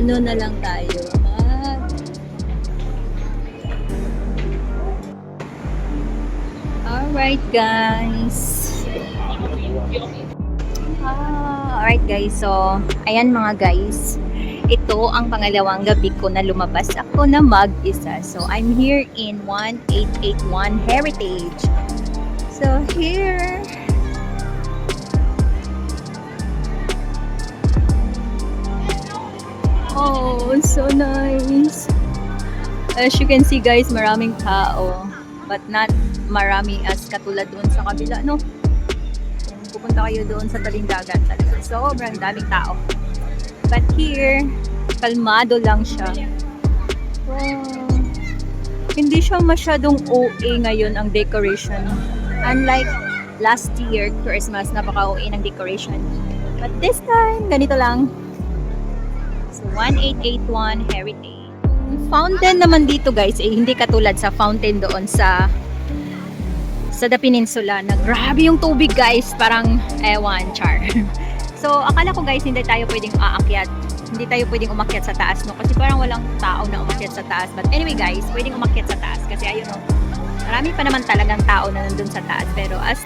ano na lang tayo. Alright guys. Alright guys, so ayan mga guys. Ito ang pangalawang gabi ko na lumabas ako na mag-isa. So I'm here in 1881 Heritage. So here. Oh, so nice. As you can see guys, maraming tao. But not marami as katulad doon sa kabila, no? Kung pupunta kayo doon sa tabing dagat talaga. Sobrang daming tao. But here, kalmado lang siya. Wow. Hindi siya masyadong OA ngayon ang decoration. Unlike last year, Christmas, napaka-OA ng decoration. But this time, ganito lang. So, 1881 Heritage. Fountain naman dito guys, eh, hindi katulad sa fountain doon sa The Peninsula na grabe yung tubig guys, parang ewan, char. So, akala ko guys, hindi tayo pwedeng aakyat. Hindi tayo pwedeng umakyat sa taas, no? Kasi parang walang tao na umakyat sa taas. But anyway guys, pwedeng umakyat sa taas. Kasi ayun, no? Marami pa naman talagang tao na nandun sa taas. Pero as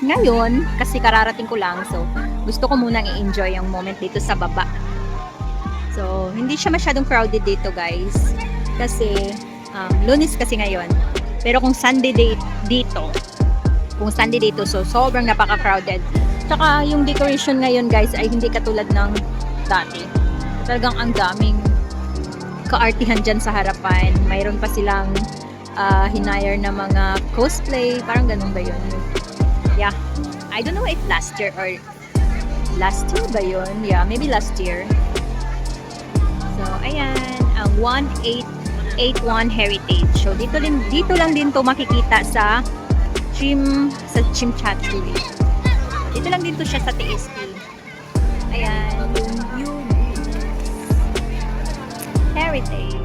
ngayon, kasi kararating ko lang, so gusto ko munang i-enjoy yung moment dito sa baba. So, hindi siya masyadong crowded dito guys. Kasi, Lunes kasi ngayon. Pero kung Sunday dito, so sobrang napaka-crowded. Tsaka yung decoration ngayon guys ay hindi katulad ng dati. Talagang ang daming kaartihan dyan sa harapan. Mayroon pa silang hinire na mga cosplay. Parang ganun ba yun? Yeah. I don't know if last year ba yun? Yeah, maybe last year. So, ayan. Ang 1881 Heritage. So, dito lang din to makikita sa Chimchatsuri. Dito lang din to siya sa TST. Ayan. Yung Heritage.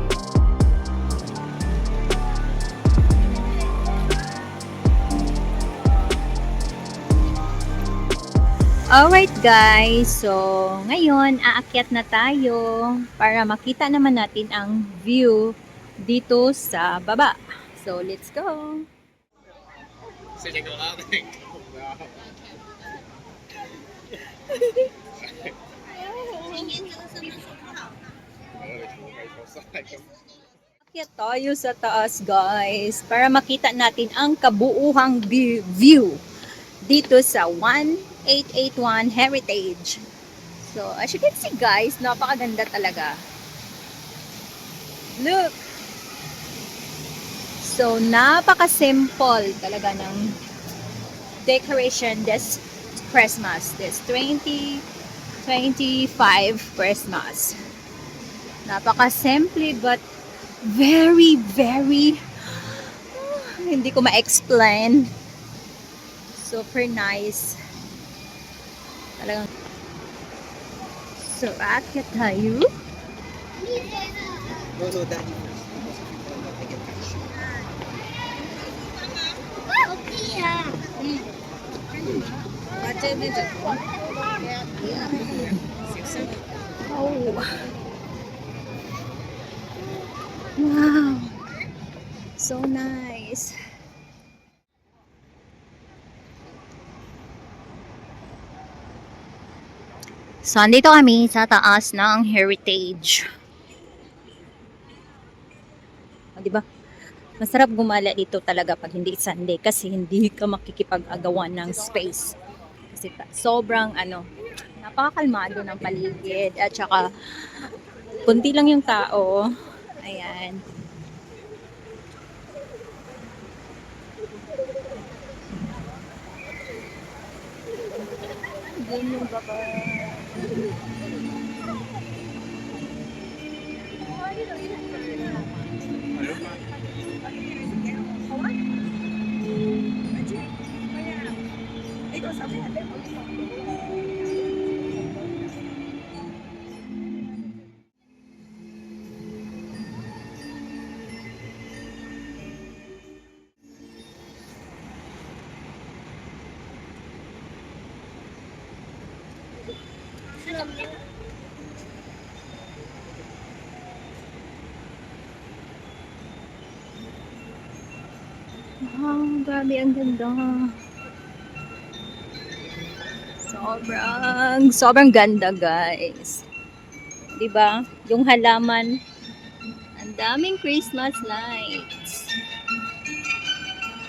Alright guys, so ngayon aakyat na tayo para makita naman natin ang view dito sa baba. So let's go! Aakyat tayo sa taas guys para makita natin ang kabuuhang view dito sa 1881 Heritage. So, as you can see guys, napakaganda talaga. Look! So, napaka-simple talaga ng decoration this Christmas. This 2025 Christmas. Napaka-simple but very, very hindi ko ma-explain. Super nice. Talagang so, aakyat tayo. No, daddy. Oh. Wow. So nice. So, andito kami sa taas ng Heritage. O, diba? Masarap gumala dito talaga pag hindi Sunday kasi hindi ka makikipag-agawan ng space. Kasi sobrang napakakalmado ng paligid at saka kunti lang yung tao. Ayan. Doon yung baba. Wow, grabe ang ganda. Sobrang ganda, guys. 'Di ba? Yung halaman, ang daming Christmas lights.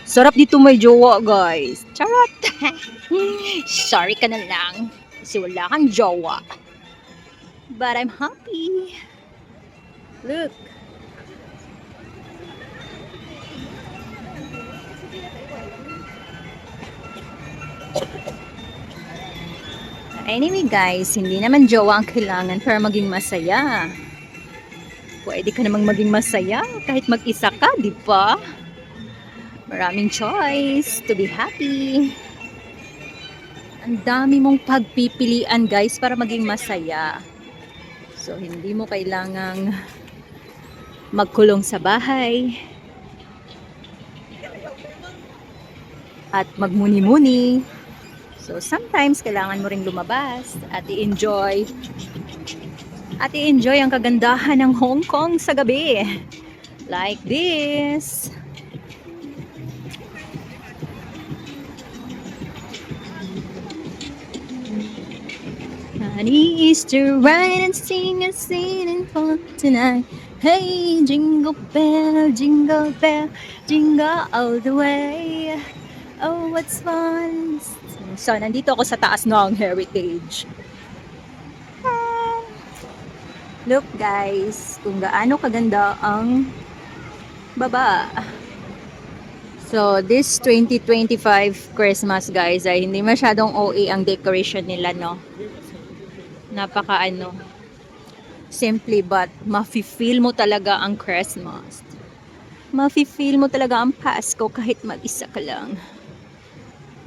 Sarap dito may jowa, guys. Charot! Sorry ka na lang. Kasi wala kang jowa. But I'm happy. Look. Anyway, guys, hindi naman jowa ang kailangan para maging masaya. Pwede ka namang maging masaya kahit mag-isa ka, di ba? Maraming choice to be happy. Ang dami mong pagpipilian, guys, para maging masaya. So, hindi mo kailangang magkulong sa bahay at magmuni-muni. So, sometimes, kailangan mo ring lumabas at i-enjoy ang kagandahan ng Hong Kong sa gabi. Like this. Honey, Easter ride and sing and fun tonight. Hey, jingle bell, jingle all the way. Oh, what's fun. So, nandito ako sa taas ng Heritage. Look, guys, kung gaano kaganda ang baba. So, this 2025 Christmas, guys, ay hindi masyadong OA ang decoration nila, no? Napaka simply, but mafe-feel mo talaga ang Christmas. Mafe-feel mo talaga ang Pasko kahit mag-isa ka lang.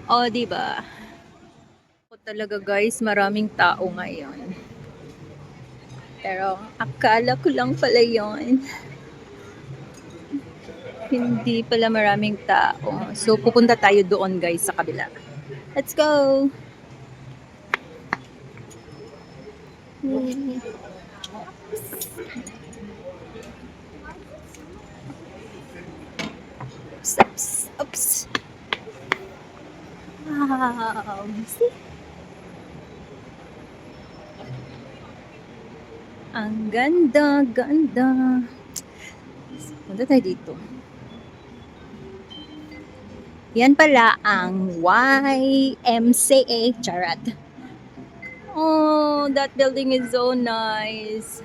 O, diba? Talaga, guys, maraming tao ngayon. Pero akala ko lang pala yon. Hindi pala maraming tao. So, pupunta tayo doon, guys, sa kabila. Let's go! Oops. Wow. See? Ang ganda. Punta tayo dito. Yan pala ang YMCA. Charot. Oh, that building is so nice.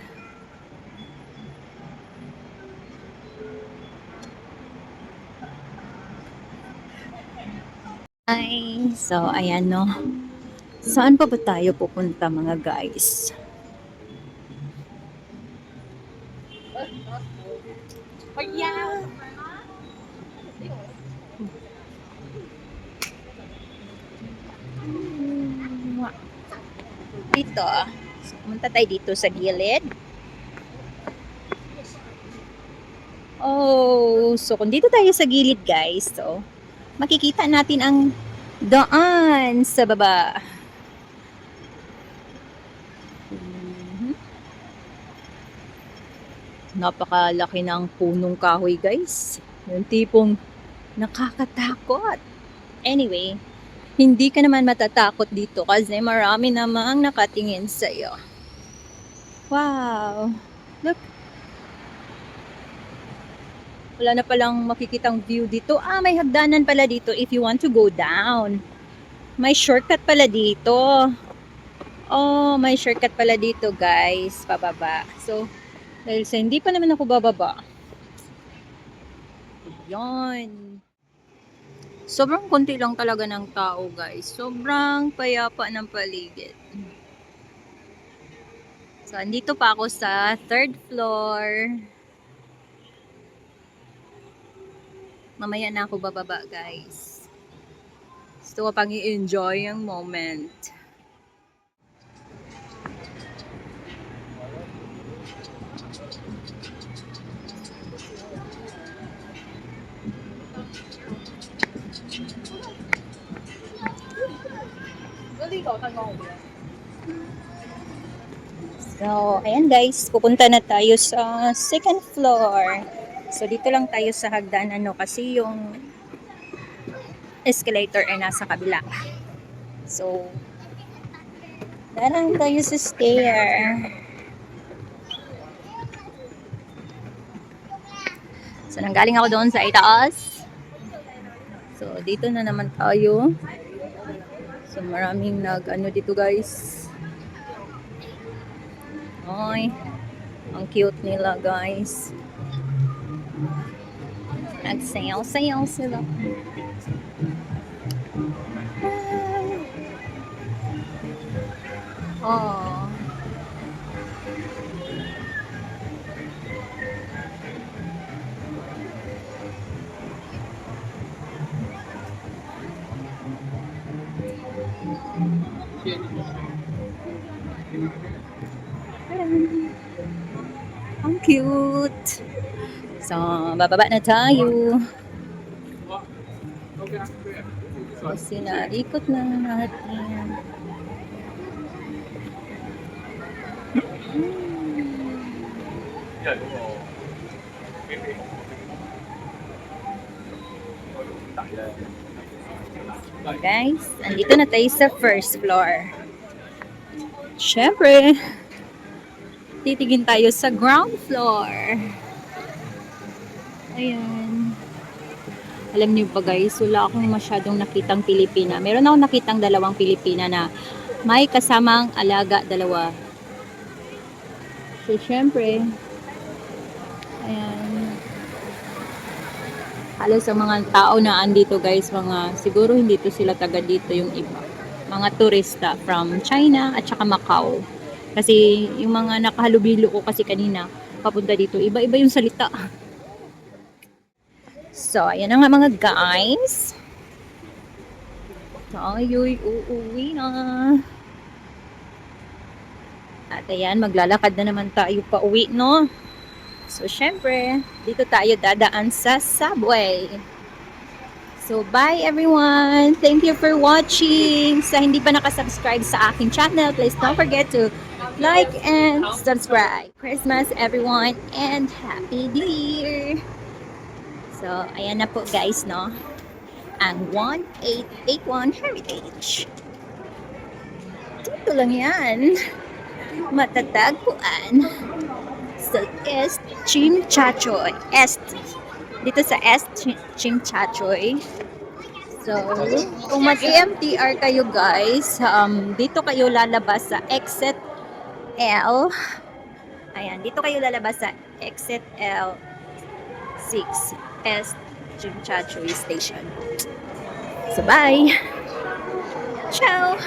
So, ayan, no. Saan pa ba tayo pupunta, mga guys? Dito. So, pumunta tayo dito sa gilid. Oh, so kung dito tayo sa gilid, guys, so makikita natin ang daan sa baba. Napakalaki ng punong kahoy, guys. Yung tipong nakakatakot. Anyway, hindi ka naman matatakot dito kasi marami namang nakatingin sa'yo. Wow! Look! Wala na palang makikitang view dito. May hagdanan pala dito if you want to go down. May shortcut pala dito. Oh, may shortcut pala dito, guys. Pababa. So, dahil sa hindi pa naman ako bababa. Yan. Sobrang konti lang talaga ng tao, guys. Sobrang payapa ng paligid. So, andito pa ako sa 3rd floor. Mamaya na ako bababa, guys. Gusto ko pang i-enjoy yung moment. So, ayan, guys. Pupunta na tayo sa 2nd floor. So, dito lang tayo sa hagdanan, no? Kasi yung escalator ay nasa kabila. So, darang tayo sa stair. So, nanggaling ako doon sa itaas. So, dito na naman tayo. So, maraming ano dito guys. Ay, ang cute nila guys. Nagsayaw-sayaw sila. Oh. Ang cute. So, bababa na tayo. So, sinaikot na natin. Guys, andito na tayo sa first floor. Syempre, titigin tayo sa ground floor. Ayan. Alam niyo ba guys, wala akong masyadong nakitang Pilipina. Meron akong nakitang dalawang Pilipina na may kasamang alaga dalawa. So, syempre, ayan. Halos ang mga tao na andito guys, siguro hindi to sila taga dito yung iba. Mga turista from China at saka Macau. Kasi yung mga nakahalubilo ko kasi kanina, papunta dito, iba-iba yung salita. So, ayan na nga mga guys. Tayo'y uuwi na. At ayan, maglalakad na naman tayo pa uwi, no? So, syempre, dito tayo dadaan sa subway. So, bye everyone! Thank you for watching! Sa hindi pa nakasubscribe sa aking channel, please don't forget to like and subscribe. Christmas everyone and Happy New Year! So, ayan na po guys, no? Ang 1881 Heritage. Dito lang yan. Matatagpuan sa East Chimchachoy. Dito sa East Chimchachoy. So, kung mag-EMTR kayo guys, dito kayo lalabas sa exit L. Ayan, dito kayo lalabas sa exit L6 East Chimchachoy Station. So, bye! Ciao!